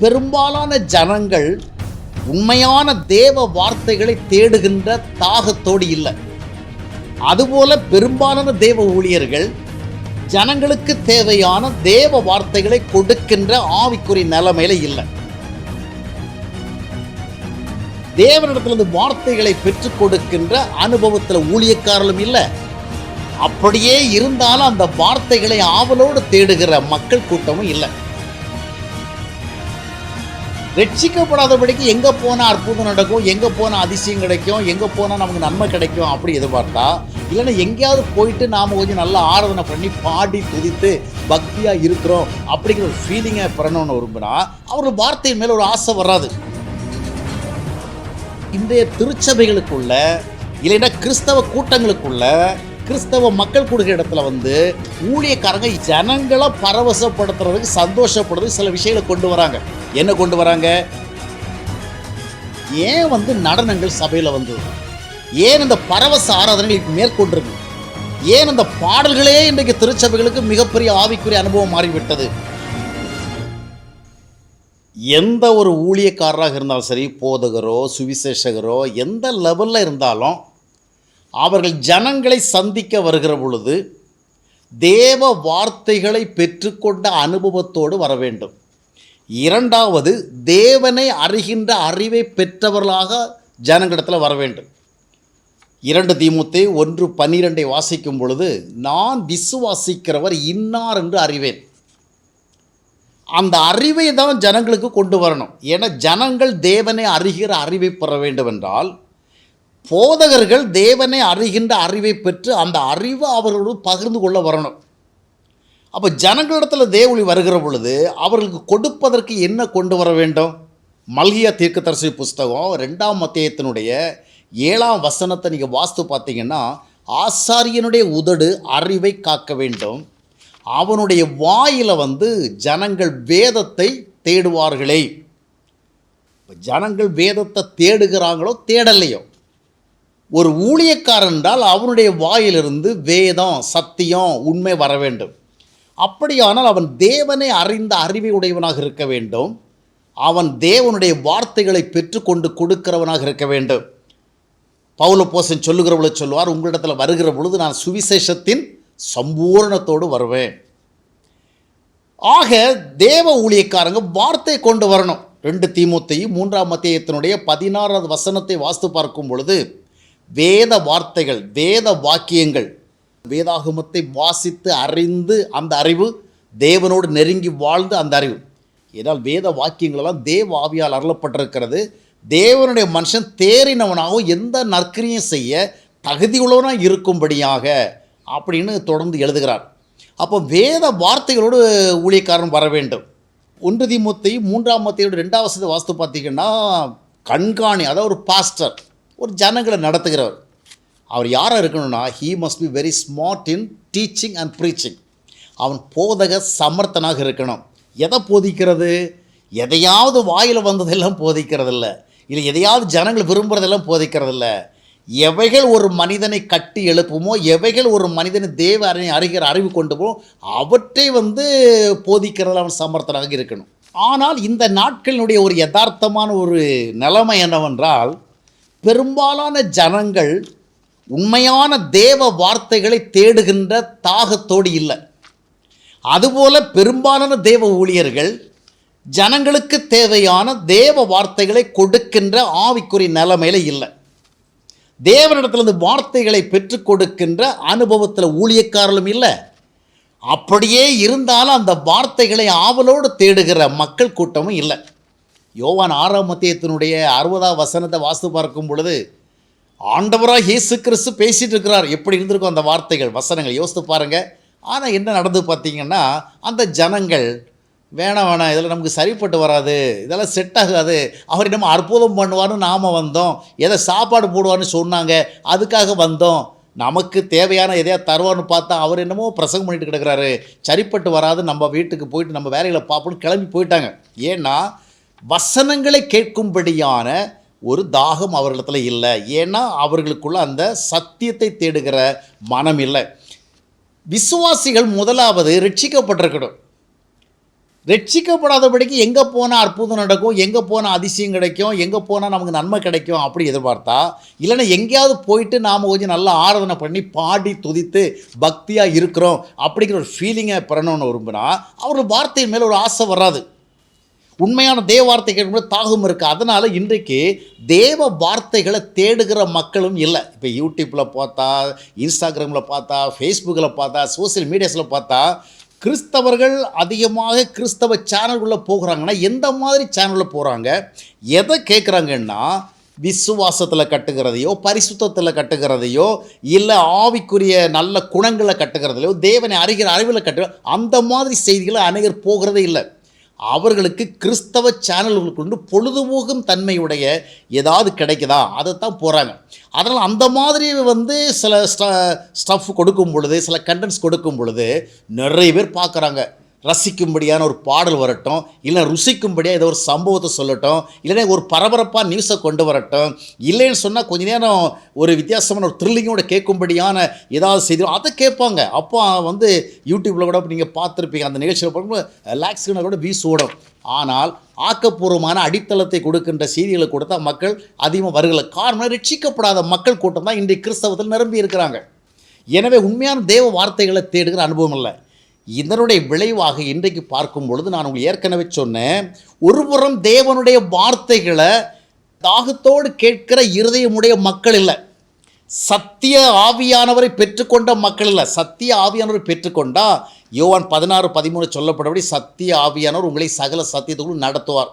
பெரும்பாலான ஜனங்கள் உண்மையான தேவ வார்த்தைகளை தேடுகின்ற தாகத்தோடு இல்லை. அதுபோல பெரும்பாலான தேவ ஊழியர்கள் ஜனங்களுக்கு தேவையான தேவ வார்த்தைகளை கொடுக்கின்ற ஆவிக்குரிய நிலைமையில இல்லை. தேவனிடத்திலிருந்து வார்த்தைகளை பெற்றுக் கொடுக்கின்ற அனுபவத்தில் ஊழியக்காரர்களும் இல்லை. அப்படியே இருந்தாலும் அந்த வார்த்தைகளை ஆவலோடு தேடுகிற மக்கள் கூட்டமும் இல்லை. ரட்சிக்கப்படாதபடிக்கு எங்கே போனால் அற்புதம் நடக்கும், எங்கே போனால் அதிசயம் கிடைக்கும், எங்கே போனால் நமக்கு நன்மை கிடைக்கும் அப்படி எதிர்பார்த்தா, இல்லைன்னா எங்கேயாவது போயிட்டு நாம் கொஞ்சம் நல்லா ஆராதனை பண்ணி பாடி துதித்து பக்தியாக இருக்கிறோம் அப்படிங்கிற ஒரு ஃபீலிங்கை பெறணும்னு விரும்பினா அவர்கள் வார்த்தையின் மேலே ஒரு ஆசை வராது. இன்றைய திருச்சபைகளுக்குள்ள இல்லைன்னா கிறிஸ்தவ கூட்டங்களுக்குள்ள கிறிஸ்தவ மக்கள் கொடுக்கிற இடத்துல ஊழியக்காரங்க ஜனங்களை பரவசப்படுத்துறதுக்கு சந்தோஷப்படுறதுக்கு சில விஷயங்களை கொண்டு வராங்க. என்ன கொண்டு வராங்க? ஏன் நடனங்கள் சபையில் வந்தது? ஏன் இந்த பரவச ஆராதனைகள் மேற்கொண்டிருக்கு? ஏன் இந்த பாடல்களே இன்றைக்கு திருச்சபைகளுக்கு மிகப்பெரிய ஆவிக்குரிய அனுபவம் மாறிவிட்டது? எந்த ஒரு ஊழியக்காரராக இருந்தாலும் சரி, போதகரோ சுவிசேஷகரோ எந்த லெவலில் இருந்தாலும் அவர்கள் ஜனங்களை சந்திக்க வருகிற பொழுது தேவ வார்த்தைகளை பெற்றுக்கொண்ட அனுபவத்தோடு வர வேண்டும். இரண்டாவது, தேவனை அறிகின்ற அறிவை பெற்றவர்களாக ஜனங்களிடத்தில் வர வேண்டும். 2 தீமோத்தேயு 1:12 வாசிக்கும் பொழுது, நான் விசுவாசிக்கிறவர் இன்னார் என்று அறிவேன். அந்த அறிவை தான் ஜனங்களுக்கு கொண்டு வரணும். ஏன்னா ஜனங்கள் தேவனை அறிகிற அறிவை பெற வேண்டும் என்றால் போதகர்கள் தேவனை அறிகின்ற அறிவை பெற்று அந்த அறிவை அவர்களோடு பகிர்ந்து கொள்ள வரணும். அப்போ ஜனங்களிடத்தில் தேவொளி வருகிற பொழுது அவர்களுக்கு கொடுப்பதற்கு என்ன கொண்டு வர வேண்டும்? மல்கியா தீர்க்கதரிசி புஸ்தகம் 2ஆம் அத்தியாயத்தினுடைய 7ஆம் வசனத்தை நீங்கள் வாஸ்து பார்த்தீங்கன்னா, ஆசாரியனுடைய உதடு அறிவை காக்க வேண்டும், அவனுடைய வாயில் ஜனங்கள் வேதத்தை தேடுவார்களே. ஜனங்கள் வேதத்தை தேடுகிறாங்களோ தேடலையோ, ஒரு ஊழியக்காரன் என்றால் அவனுடைய வாயிலிருந்து வேதம் சத்தியம் உண்மை வர வேண்டும். அப்படியானால் அவன் தேவனை அறிந்த அறிவை உடையவனாக இருக்க வேண்டும். அவன் தேவனுடைய வார்த்தைகளை பெற்றுக்கொண்டு கொடுக்கிறவனாக இருக்க வேண்டும். பவுல் அப்போஸ்தலன் சொல்லுகிற பொழுது சொல்லுவார், உங்களிடத்தில் வருகிற பொழுது நான் சுவிசேஷத்தின் சம்பூர்ணத்தோடு வருவேன். ஆக தேவ ஊழியக்காரங்க வார்த்தை கொண்டு வரணும். 2 தீமோத்தேயு 3ஆம் அத்தியாயத்தினுடைய 16வது வசனத்தை வாஸ்து பார்க்கும் பொழுது, வேத வார்த்தைகள் வேத வாக்கியங்கள் வேதாகமத்தை வாசித்து அறிந்து அந்த அறிவு, தேவனோடு நெருங்கி வாழ்ந்து அந்த அறிவு. ஏனால் வேத வாக்கியங்களெல்லாம் தேவ ஆவியால் அருளப்பட்டிருக்கிறது. தேவனுடைய மனுஷன் தேறினவனாகவும் எந்த நற்கிரியும் செய்ய தகுதியுள்ளவனாக இருக்கும்படியாக அப்படின்னு தொடர்ந்து எழுதுகிறார். அப்போ வேத வார்த்தைகளோடு ஊழியக்காரன் வர வேண்டும். 1 தீமோத்தேயு 3ஆம் அத்தியாயம் 2ஆம் வசனத்தை வாஸ்து பார்த்தீங்கன்னா, கண்காணி, அதாவது ஒரு பாஸ்டர், ஒரு ஜனங்களை நடத்துகிறவர். அவர் யாராக இருக்கணும்னா, he must be very smart in teaching and preaching. அவன் போதக சமர்த்தனாக இருக்கணும். எதை போதிக்கிறது? எதையாவது வாயில் வந்ததெல்லாம் போதிக்கிறதில்ல, இல்லை எதையாவது ஜனங்கள் விரும்புகிறதெல்லாம் போதிக்கிறதில்ல. எவைகள் ஒரு மனிதனை கட்டி எழுப்புமோ, எவைகள் ஒரு மனிதனை தேவ அறிகிற அறிவு கொண்டு போகும், அவற்றை போதிக்கிறதில் அவன் சமர்த்தனாக இருக்கணும். ஆனால் இந்த நாட்களினுடைய ஒரு யதார்த்தமான ஒரு நிலைமை என்னவென்றால், பெரும்பாலான ஜனங்கள் உண்மையான தேவ வார்த்தைகளை தேடுகின்ற தாகத்தோடு இல்லை. அதுபோல பெரும்பாலான தேவ ஊழியர்கள் ஜனங்களுக்கு தேவையான தேவ வார்த்தைகளை கொடுக்கின்ற ஆவிக்குரிய நிலைமையில் இல்லை. தேவனிடத்திலிருந்து வார்த்தைகளை பெற்றுக் கொடுக்கின்ற அனுபவத்தில் ஊழியக்காரர்களும் இல்லை. அப்படியே இருந்தாலும் அந்த வார்த்தைகளை ஆவலோடு தேடுகிற மக்கள் கூட்டமும் இல்லை. யோவான் 6ஆம் அத்தியாயத்தினுடைய 60ஆம் வசனத்தை வாஸ்து பார்க்கும் பொழுது, ஆண்டவராக இயேசு கிறிஸ்து பேசிகிட்டு இருக்கிறார். எப்படி இருந்திருக்கும் அந்த வார்த்தைகள் வசனங்கள் யோசித்து பாருங்கள். ஆனால் என்ன நடந்து பார்த்தீங்கன்னா, அந்த ஜனங்கள் வேணாம் இதெல்லாம் நமக்கு சரிப்பட்டு வராது, இதெல்லாம் செட் ஆகாது, அவர் நம்ம அற்புதம் பண்ணுவார்னு நாம் வந்தோம், எதை சாப்பாடு போடுவார்னு சொன்னாங்க அதுக்காக வந்தோம், நமக்கு தேவையான எதையா தருவார்னு பார்த்தா அவர் என்னமோ பிரசங்கம் பண்ணிட்டு கிடக்கிறாரு, சரிப்பட்டு வராது, நம்ம வீட்டுக்கு போயிட்டு நம்ம வேலைகளை பார்ப்போம்னு கிளம்பி போயிட்டாங்க. ஏன்னா வசனங்களை கேட்கும்படியான ஒரு தாகம் அவர்களிடத்தில் இல்லை. ஏன்னா அவர்களுக்குள்ள அந்த சத்தியத்தை தேடுகிற மனம் இல்லை. விசுவாசிகள் முதலாவது ரட்சிக்கப்பட்டிருக்கணும். ரட்சிக்கப்படாதபடிக்கு எங்கே போனால் அற்புதம் நடக்கும், எங்கே போனால் அதிசயம் கிடைக்கும், எங்கே போனால் நமக்கு நன்மை கிடைக்கும் அப்படி எதிர்பார்த்தா, இல்லைன்னா எங்கேயாவது போயிட்டு நாம் கொஞ்சம் நல்லா ஆராதனை பண்ணி பாடி துதித்து பக்தியாக இருக்கிறோம் அப்படிங்கிற ஒரு ஃபீலிங்கை பெறணும்னு விரும்பினா அவர் வார்த்தையின் மேலே ஒரு ஆசை வராது. உண்மையான தேவ வார்த்தை கேட்கும்போது தாகம் இருக்குது. அதனால் இன்றைக்கு தேவ வார்த்தைகளை தேடுகிற மக்களும் இல்லை. இப்போ யூடியூப்பில் பார்த்தா, இன்ஸ்டாகிராமில் பார்த்தா, ஃபேஸ்புக்கில் பார்த்தா, சோசியல் மீடியாஸில் பார்த்தா கிறிஸ்தவர்கள் அதிகமாக கிறிஸ்தவ சேனல்குள்ளே போகிறாங்கன்னா எந்த மாதிரி சேனலில் போகிறாங்க, எதை கேட்குறாங்கன்னா விசுவாசத்தில் கட்டுகிறதையோ, பரிசுத்தத்தில் கட்டுகிறதையோ, இல்லை ஆவிக்குரிய நல்ல குணங்களை கட்டுகிறதையோ, தேவனை அறிகிற அறிவில் கட்டுகிற அந்த மாதிரி செய்திகளை அநேகர் போகிறதே இல்லை. அவர்களுக்கு கிறிஸ்தவ சேனல்களுக்கு பொழுதுபோக்கும் தன்மையுடைய ஏதாவது கிடைக்குதா அதைத்தான் போகிறாங்க. அதனால் அந்த மாதிரி சில ஸ்டஃப் கொடுக்கும் பொழுது, சில கண்டென்ட்ஸ் கொடுக்கும் பொழுது நிறைய பேர் பார்க்குறாங்க. ரசிக்கும்படியான ஒரு பாடல் வரட்டும், இல்லை ருசிக்கும்படியாக ஏதோ ஒரு சம்பவத்தை சொல்லட்டும், இல்லைன்னா ஒரு பரபரப்பாக நியூஸை கொண்டு வரட்டும், இல்லைன்னு சொன்னால் கொஞ்ச நேரம் ஒரு வித்தியாசமான ஒரு த்ரில்லிங்கோட கேட்கும்படியான ஏதாவது செய்தி அதை கேட்பாங்க. அப்போ யூடியூப்பில் கூட நீங்கள் பார்த்துருப்பீங்க, அந்த நிகழ்ச்சியில் பார்க்கும்போது லேக்ஸ்க்கு கூட வியூஸ் ஓடும். ஆனால் ஆக்கப்பூர்வமான அடித்தளத்தை கொடுக்கின்ற செய்திகளை கொடுத்தா மக்கள் அதிகமாக வருகலை. காரணம், ரட்சிக்கப்படாத மக்கள் கூட்டம் தான் இன்றைக்கு கிறிஸ்தவத்தில் நிரம்பி இருக்கிறாங்க. எனவே உண்மையான தேவ வார்த்தைகளை தேடுகிற அனுபவம் இல்லை. இதனுடைய விளைவாக இன்றைக்கு பார்க்கும் பொழுது நான் உங்களுக்கு ஏற்கனவே சொன்னேன், ஒருபுறம் தேவனுடைய வார்த்தைகளை தாகத்தோடு கேட்கிற இருதயமுடைய மக்கள் இல்லை, சத்திய ஆவியானவரை பெற்றுக்கொண்ட மக்கள் இல்லை. சத்திய ஆவியானவரை பெற்றுக்கொண்டா யோவான் 16:13 சொல்லப்பட்டபடி சத்திய ஆவியானவர் உங்களை சகல சத்தியத்துக்குள் நடத்துவார்.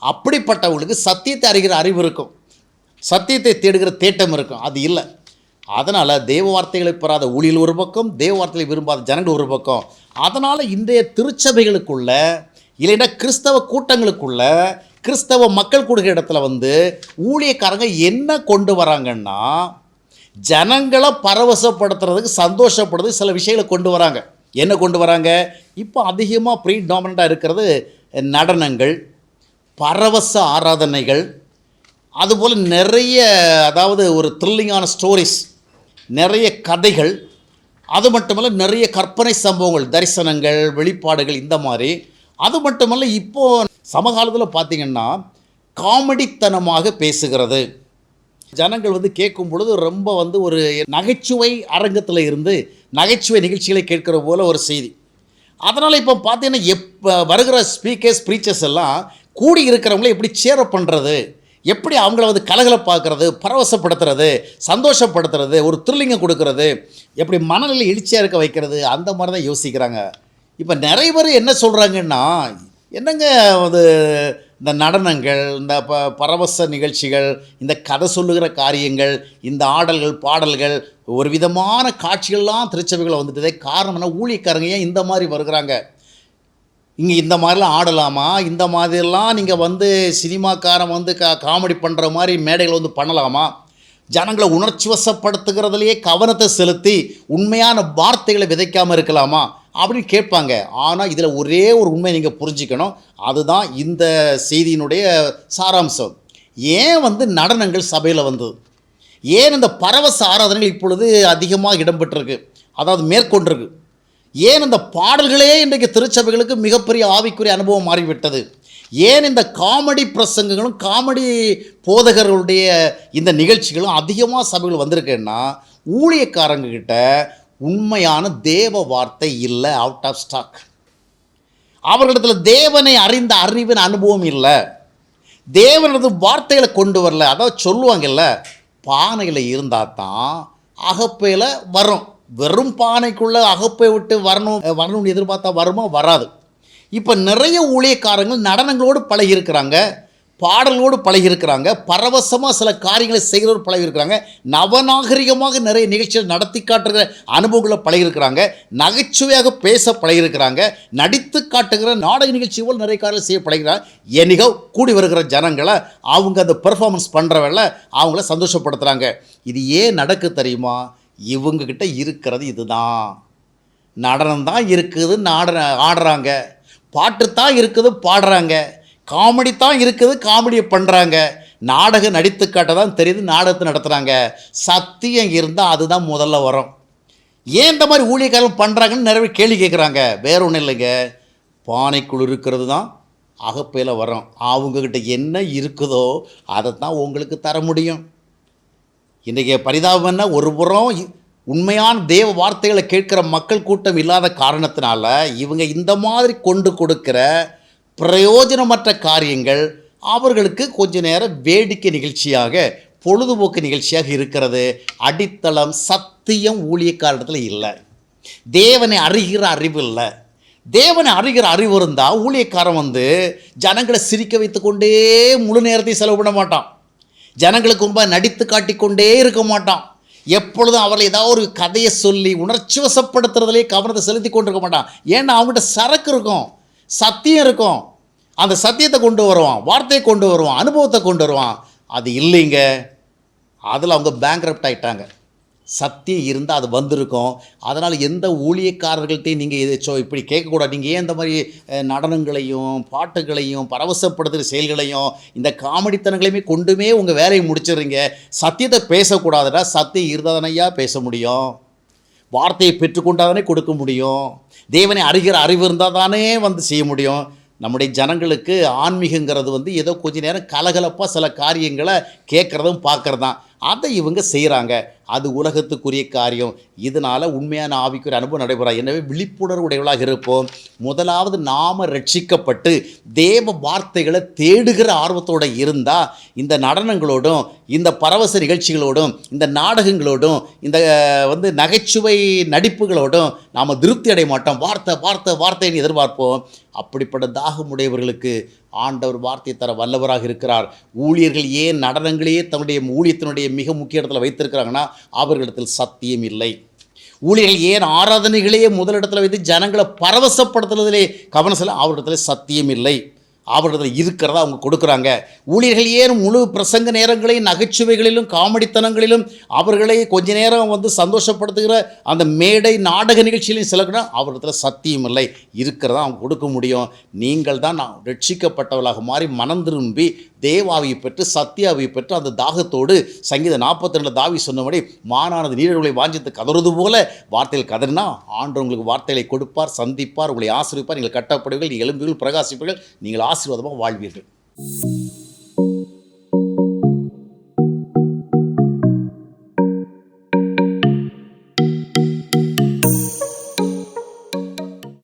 அப்படிப்பட்டவங்களுக்கு சத்தியத்தை அறிகிற அறிவு இருக்கும், சத்தியத்தை தேடுகிற தேட்டம் இருக்கும். அது இல்லை. அதனால் தேவ வார்த்தைகளை பெறாத ஊழியல் ஒரு பக்கம், தேவ வார்த்தைகளை விரும்பாத ஜனங்கள் ஒரு பக்கம். அதனால் இன்றைய திருச்சபைகளுக்குள்ள, இல்லைன்னா கிறிஸ்தவ கூட்டங்களுக்குள்ள, கிறிஸ்தவ மக்கள் கூடுகிற இடத்துல ஊழியக்காரங்க என்ன கொண்டு வராங்கன்னா, ஜனங்களை பரவசப்படுத்துறதுக்கு, சந்தோஷப்படுறதுக்கு சில விஷயங்களை கொண்டு வராங்க. என்ன கொண்டு வராங்க? இப்போ அதிகமாக ப்ரீடாமினண்ட்டாக இருக்கிறது நடனங்கள், பரவச ஆராதனைகள், அதுபோல் நிறைய, அதாவது ஒரு த்ரில்லிங்கான ஸ்டோரிஸ், நிறைய கதைகள், அது மட்டுமல்ல நிறைய கற்பனை சம்பவங்கள், தரிசனங்கள், வெளிப்பாடுகள், இந்த மாதிரி. அது மட்டுமல்ல இப்போது சமகாலத்தில் பார்த்திங்கன்னா காமெடித்தனமாக பேசுகிறது. ஜனங்கள் கேட்கும் பொழுது ரொம்ப ஒரு நகைச்சுவை அரங்கத்தில் இருந்து நகைச்சுவை நிகழ்ச்சிகளை கேட்குற போல் ஒரு செய்தி. அதனால் இப்போ பார்த்தீங்கன்னா எப்போ வருகிற ஸ்பீக்கர்ஸ், ப்ரீச்சர்ஸ் எல்லாம் கூடி இருக்கிறவங்கள எப்படி சேரப் பண்ணுறது, எப்படி அவங்கள கலகலப்பாக்குறது, பரவசப்படுத்துறது, சந்தோஷப்படுத்துறது, ஒரு த்ரில்லிங்கை கொடுக்கறது, எப்படி மனநிலை எழுச்சியாக இருக்க வைக்கிறது, அந்த மாதிரி தான் யோசிக்கிறாங்க. இப்போ நிறைய பேர் என்ன சொல்கிறாங்கன்னா, என்னங்க இந்த நடனங்கள், இந்த பரவச நிகழ்ச்சிகள், இந்த கதை சொல்லுகிற காரியங்கள், இந்த ஆடல்கள், பாடல்கள், ஒரு விதமான காட்சிகள்லாம் திருச்சபைகளை வந்துட்டதே. காரணம் என்ன? ஊழியக்காரங்க ஏன் இந்த மாதிரி வருகிறாங்க? இங்கே இந்த மாதிரிலாம் ஆடலாமா? இந்த மாதிரிலாம் நீங்கள் சினிமாக்காரன் காமெடி பண்ணுற மாதிரி மேடைகள் பண்ணலாமா? ஜனங்களை உணர்ச்சி வசப்படுத்துகிறதுலையே கவனத்தை செலுத்தி உண்மையான வார்த்தைகளை விதைக்காமல் இருக்கலாமா அப்படின்னு கேட்பாங்க. ஆனால் இதில் ஒரே ஒரு உண்மை நீங்கள் புரிஞ்சுக்கணும், அதுதான் இந்த செய்தியினுடைய சாராம்சம். ஏன் நடனங்கள் சபையில் வந்தது? ஏன் இந்த பரவச ஆராதனைகள் இப்பொழுது அதிகமாக இடம்பெற்றிருக்கு, அதாவது மேற்கொண்டிருக்கு? ஏன் இந்த பாடல்களே இன்றைக்கு திருச்சபைகளுக்கு மிகப்பெரிய ஆவிக்குரிய அனுபவம் மாறிவிட்டது? ஏன் இந்த காமெடி பிரசங்கங்களும் காமெடி போதகர்களுடைய இந்த நிகழ்ச்சிகளும் அதிகமாக சபைகள் வந்திருக்குன்னா, ஊழியக்காரங்கக்கிட்ட உண்மையான தேவ வார்த்தை இல்லை, அவுட் ஆஃப் ஸ்டாக். அவர்களிடத்தில் தேவனை அறிந்த அறிவின் அனுபவம் இல்லை, தேவனது வார்த்தைகளை கொண்டு வரல. அதாவது சொல்லுவாங்கல்ல, பானையில் இருந்தால் தான் அகப்பையில் வரும். வெறும் பானைக்குள்ளே அகப்பை விட்டு வரணும்னு எதிர்பார்த்தா வருமா? வராது. இப்போ நிறைய ஊழியக்காரங்கள் நடனங்களோடு பழகியிருக்கிறாங்க, பாடல்களோடு பழகியிருக்கிறாங்க, பரவசமாக சில காரியங்களை செய்கிறோடு பழகியிருக்கிறாங்க, நவநாகரிகமாக நிறைய நிகழ்ச்சிகள் நடத்தி காட்டுகிற அனுபவங்களை பழகியிருக்கிறாங்க, நகைச்சுவையாக பேச பழகியிருக்கிறாங்க, நடித்து காட்டுகிற நாடக நிகழ்ச்சி போல் நிறைய காரியங்கள் செய்ய பழகிறாங்க. என்னைக்கோ கூடி வருகிற ஜனங்களை அவங்க அந்த பெர்ஃபார்மன்ஸ் பண்ணுறவங்கள அவங்கள சந்தோஷப்படுத்துகிறாங்க. இது ஏன் நடக்கு தெரியுமா? இவங்கக்கிட்ட இருக்கிறது இதுதான். நடனம் தான் இருக்குது, ஆடுறாங்க, பாட்டு தான் இருக்குது, பாடுறாங்க, காமெடி தான் இருக்குது, காமெடியை பண்ணுறாங்க, நாடகம் நடித்து காட்ட தான் தெரியுது, நாடகத்தை நடத்துகிறாங்க. சத்தியம் இருந்தால் அதுதான் முதல்ல வரும். ஏன் இந்த மாதிரி ஊழியக்காரர்கள் பண்ணுறாங்கன்னு நிறைய கேள்வி கேட்குறாங்க. வேறு ஒன்றும் இல்லைங்க, பானைக்குள் இருக்கிறது தான் அகப்பையில் வரும். அவங்கக்கிட்ட என்ன இருக்குதோ அதை தான் உங்களுக்கு தர முடியும். இன்றைக்கி பரிதாபம் என்ன, ஒரு புறம் உண்மையான தேவ வார்த்தைகளை கேட்குற மக்கள் கூட்டம் இல்லாத காரணத்தினால இவங்க இந்த மாதிரி கொண்டு கொடுக்கிற பிரயோஜனமற்ற காரியங்கள் அவர்களுக்கு கொஞ்ச நேரம் வேடிக்கை நிகழ்ச்சியாக, பொழுதுபோக்கு நிகழ்ச்சியாக இருக்கிறது. அடித்தளம் சத்தியம் ஊழியக்காரத்தில் இல்லை. தேவனை அறிகிற அறிவு இல்லை. தேவனை அறிகிற அறிவு இருந்தால் ஊழியக்காரன் ஜனங்களை சிரிக்க வைத்து கொண்டே முழு நேரத்தையும் செலவு பண்ண மாட்டான். ஜனங்களுக்கு ரொம்ப நடித்து காட்டிக்கொண்டே இருக்க மாட்டான். எப்பொழுதும் அவர்களை ஏதாவது ஒரு கதையை சொல்லி உணர்ச்சி வசப்படுத்துறதுலே கவனத்தை செலுத்தி கொண்டு இருக்க மாட்டான். ஏன்னா அவங்ககிட்ட சரக்கு இருக்கும், சத்தியம் இருக்கும். அந்த சத்தியத்தை கொண்டு வருவான், வார்த்தையை கொண்டு வருவான், அனுபவத்தை கொண்டு வருவான். அது இல்லைங்க, அதில் அவங்க பேங்க்ரப்ட் ஆகிட்டாங்க. சத்தியம் இருந்தால் அது வந்திருக்கும். அதனால் எந்த ஊழியக்காரர்கள்ட்டையும் நீங்கள் இதை இப்படி கேட்கக்கூடாது. நீங்கள் ஏன் இந்த மாதிரி நடனங்களையும் பாட்டுகளையும் பரவசப்படுத்துகிற செயல்களையும் இந்த காமெடித்தனங்களையுமே கொண்டுமே உங்கள் வேலையை முடிச்சிடுறீங்க. சத்தியத்தை பேசக்கூடாதுடா. சத்தியம் இருந்தாதானையா பேச முடியும். வார்த்தையை பெற்றுக்கொண்டாதானே கொடுக்க முடியும். தேவனை அறிகிற அறிவு இருந்தால் தானே செய்ய முடியும். நம்முடைய ஜனங்களுக்கு ஆன்மீகங்கிறது ஏதோ கொஞ்ச நேரம் கலகலப்பாக சில காரியங்களை கேட்குறதும் பார்க்குறதான். அதை இவங்க செய்கிறாங்க. அது உலகத்துக்குரிய காரியம். இதனால் உண்மையான ஆவிக்குரிய அனுபவம் நடைபெறாது. எனவே விழிப்புணர்வு உடையவளாக இருப்போம். முதலாவது நாம் ரட்சிக்கப்பட்டு தேவ வார்த்தைகளை தேடுகிற ஆர்வத்தோடு இருந்தால் இந்த நடனங்களோடும் இந்த பரவச நிகழ்ச்சிகளோடும் இந்த நாடகங்களோடும் இந்த நகைச்சுவை நடிப்புகளோடும் நாம் திருப்தி அடைய மாட்டோம். வார்த்தை வார்த்தை வார்த்தைன்னு எதிர்பார்ப்போம். அப்படிப்பட்ட தாகமுடையவர்களுக்கு ஆண்டவர் வார்த்தை தர வல்லவராக இருக்கிறார். ஊழியர்கள் ஏன் நடனங்களையே தன்னுடைய ஊழியத்தினுடைய மிக முக்கிய இடத்துல வைத்திருக்கிறாங்கன்னா அவர்களிடத்தில் சத்தியம் இல்லை. ஊழியர்கள் ஏன் ஆராதனைகளையே முதலிடத்தில் வைத்து ஜனங்களை பரவசப்படுத்துறதிலே கவனம் செல்ல அவர்களிடத்தில் சத்தியம் இல்லை. அவர்களிடத்தில் இருக்கிறதா அவங்க கொடுக்குறாங்க. ஊழியர்கள் ஏன் முழு பிரசங்க நேரங்களையும் நகைச்சுவைகளிலும் காமெடித்தனங்களிலும் அவர்களை கொஞ்ச நேரம் சந்தோஷப்படுத்துகிற அந்த மேடை நாடக நிகழ்ச்சியிலையும் சிலர்னா அவர்களிடத்தில் சத்தியம் இல்லை. இருக்கிறதா அவங்க கொடுக்க முடியும். நீங்கள் தான் ரட்சிக்கப்பட்டவர்களாக மாறி மனம் திரும்பி தேவாவியை பெற்று சத்தியாவியை பெற்று அந்த தாகத்தோடு சங்கீதம் 42 தாவி சொன்னபடி மானானது நீரர்களை வாஞ்சித்து கதறுவது போல வார்த்தைகள் கதறினா ஆண்டு உங்களுக்கு வார்த்தைகளை கொடுப்பார், சந்திப்பார், உங்களை ஆசீர்வதிப்பார். நீங்கள் கட்டப்படுவீர்கள், நீங்கள் எழும்புவீர்கள், பிரகாசிப்பீர்கள், நீங்கள் ஆசீர்வாதமாக வாழ்வீர்கள்.